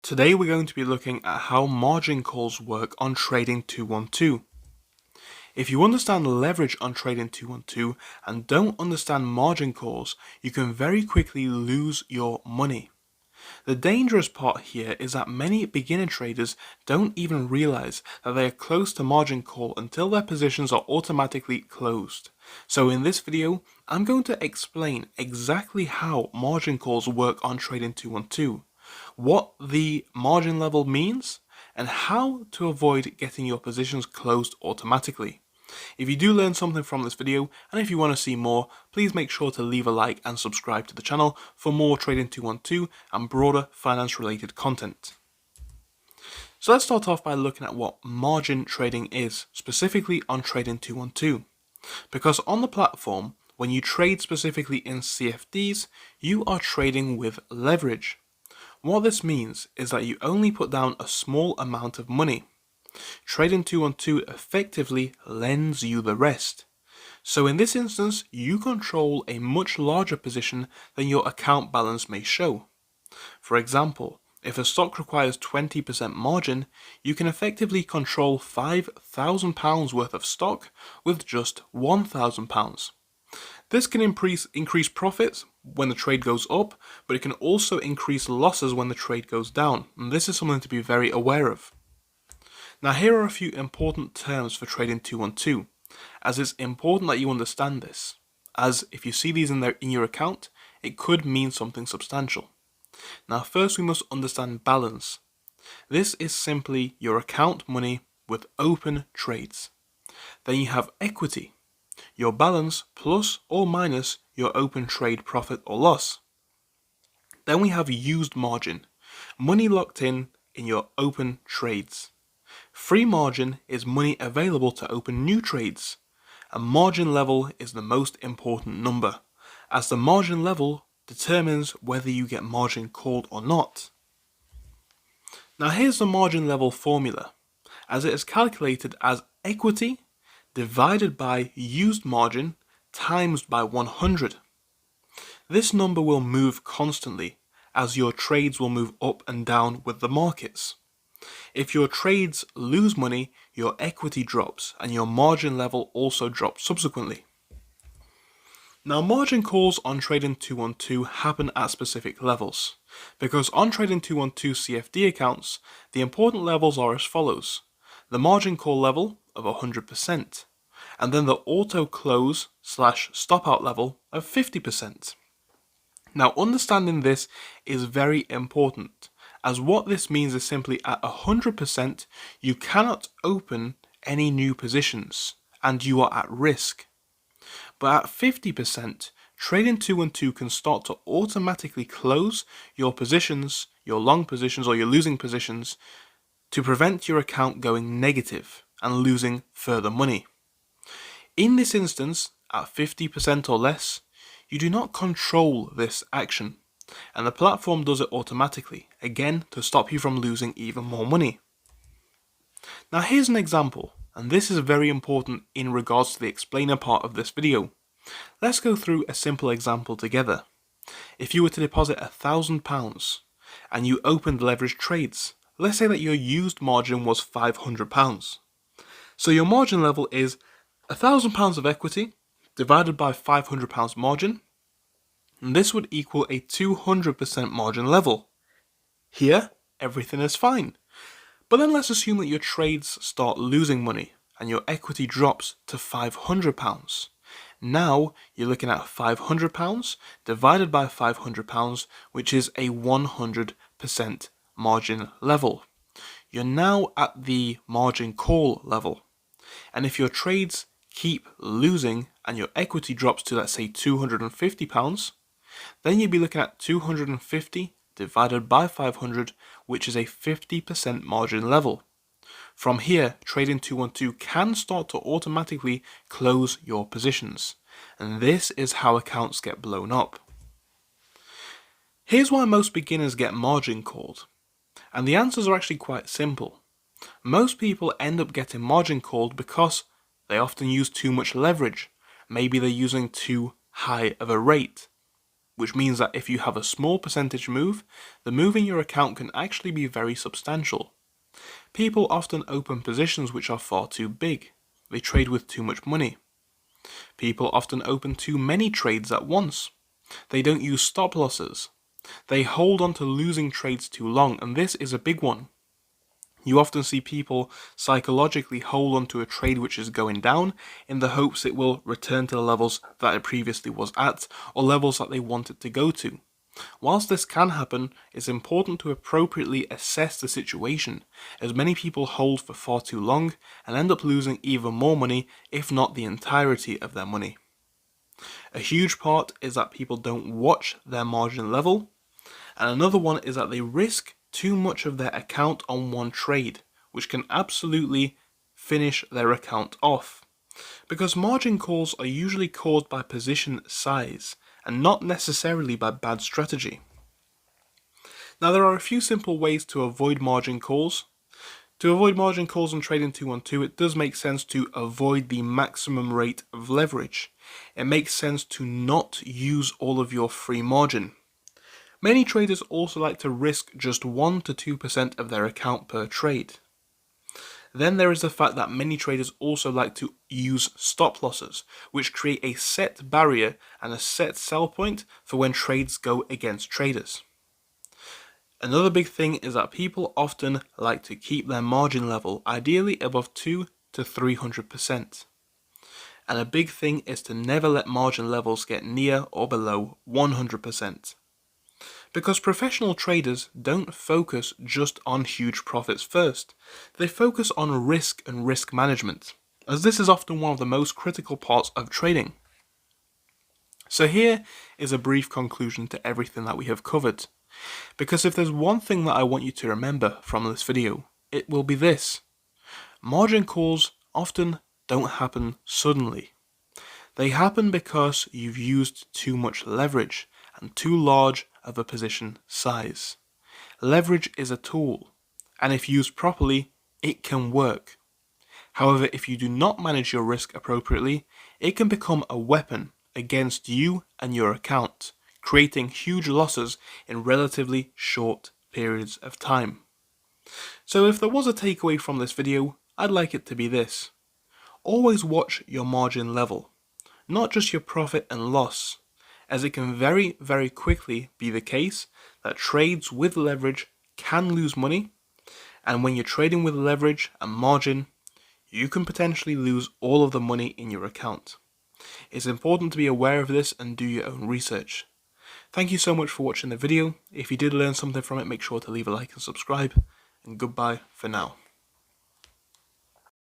Today we're going to be looking at how margin calls work on Trading 212. If you understand leverage on Trading 212 and don't understand margin calls, you can very quickly lose your money. The dangerous part here is that many beginner traders don't even realize that they are close to margin call until their positions are automatically closed. So in this video, I'm going to explain exactly how margin calls work on Trading 212, what the margin level means, and how to avoid getting your positions closed automatically. If you do learn something from this video, and if you want to see more, please make sure to leave a like and subscribe to the channel for more Trading 212 and broader finance related content. So let's start off by looking at what margin trading is, specifically on Trading 212. Because on the platform, when you trade specifically in CFDs, you are trading with leverage. What this means is that you only put down a small amount of money. Trading 212 effectively lends you the rest. So in this instance, you control a much larger position than your account balance may show. For example, if a stock requires 20% margin, you can effectively control £5,000 worth of stock with just £1,000. This can increase profits when the trade goes up, but it can also increase losses when the trade goes down, and this is something to be very aware of. Now here are a few important terms for Trading 212, as it's important that you understand this, as if you see these in your account, it could mean something substantial. Now first we must understand balance. This is simply your account money with open trades. Then you have equity, your balance plus or minus your open trade profit or loss. Then we have used margin, money locked in your open trades. Free margin is money available to open new trades. A margin level is the most important number, as the margin level determines whether you get margin called or not. Now here's the margin level formula, as it is calculated as equity divided by used margin times by 100. This number will move constantly, as your trades will move up and down with the markets. If your trades lose money, your equity drops and your margin level also drops subsequently. Now margin calls on Trading 212 happen at specific levels, because on Trading 212 CFD accounts, the important levels are as follows: the margin call level of 100%, and then the auto close / stop out level of 50%. Now understanding this is very important, as what this means is simply at 100% you cannot open any new positions and you are at risk. But at 50%, Trading 212 can start to automatically close your positions, your long positions or your losing positions, to prevent your account going negative and losing further money. In this instance, at 50% or less, you do not control this action, and the platform does it automatically, again to stop you from losing even more money. Now here's an example, and this is very important in regards to the explainer part of this video. Let's go through a simple example together. If you were to deposit £1,000 and you opened leveraged trades, let's say that your used margin was £500. So your margin level is £1,000 of equity divided by £500 margin, and this would equal a 200% margin level. Here, everything is fine. But then let's assume that your trades start losing money and your equity drops to £500. Now you're looking at £500 divided by £500, which is a 100% margin level. You're now at the margin call level. And if your trades keep losing and your equity drops to, let's say, £250, then you'd be looking at 250 divided by 500, which is a 50% margin level. From here, Trading 212 can start to automatically close your positions, and this is how accounts get blown up. Here's why most beginners get margin called, and the answers are actually quite simple. Most people end up getting margin called because they often use too much leverage. Maybe they're using too high of a rate. which means that if you have a small percentage move, the move in your account can actually be very substantial. People often open positions which are far too big. They trade with too much money. People often open too many trades at once. They don't use stop losses. They hold on to losing trades too long, and this is a big one. You often see people psychologically hold on to a trade which is going down in the hopes it will return to the levels that it previously was at, or levels that they want it to go to. Whilst this can happen, it's important to appropriately assess the situation, as many people hold for far too long and end up losing even more money, if not the entirety of their money. A huge part is that people don't watch their margin level, and another one is that they risk too much of their account on one trade, which can absolutely finish their account off. Because margin calls are usually caused by position size, and not necessarily by bad strategy. Now there are a few simple ways to avoid margin calls. To avoid margin calls on trading 212, it does make sense to avoid the maximum rate of leverage. It makes sense to not use all of your free margin. Many traders also like to risk just 1 to 2% of their account per trade. Then there is the fact that many traders also like to use stop losses, which create a set barrier and a set sell point for when trades go against traders. Another big thing is that people often like to keep their margin level ideally above 2 to 300%. And a big thing is to never let margin levels get near or below 100%. Because professional traders don't focus just on huge profits first, they focus on risk and risk management, as this is often one of the most critical parts of trading. So here is a brief conclusion to everything that we have covered, because if there's one thing that I want you to remember from this video, it will be this: margin calls often don't happen suddenly. They happen because you've used too much leverage and too large of a position size. Leverage is a tool, and if used properly, it can work. However, if you do not manage your risk appropriately, it can become a weapon against you and your account, creating huge losses in relatively short periods of time. So if there was a takeaway from this video, I'd like it to be this: always watch your margin level, not just your profit and loss, as it can very, very quickly be the case that trades with leverage can lose money, and when you're trading with leverage and margin, you can potentially lose all of the money in your account. It's important to be aware of this and do your own research. Thank you so much for watching the video. If you did learn something from it, make sure to leave a like and subscribe, and goodbye for now.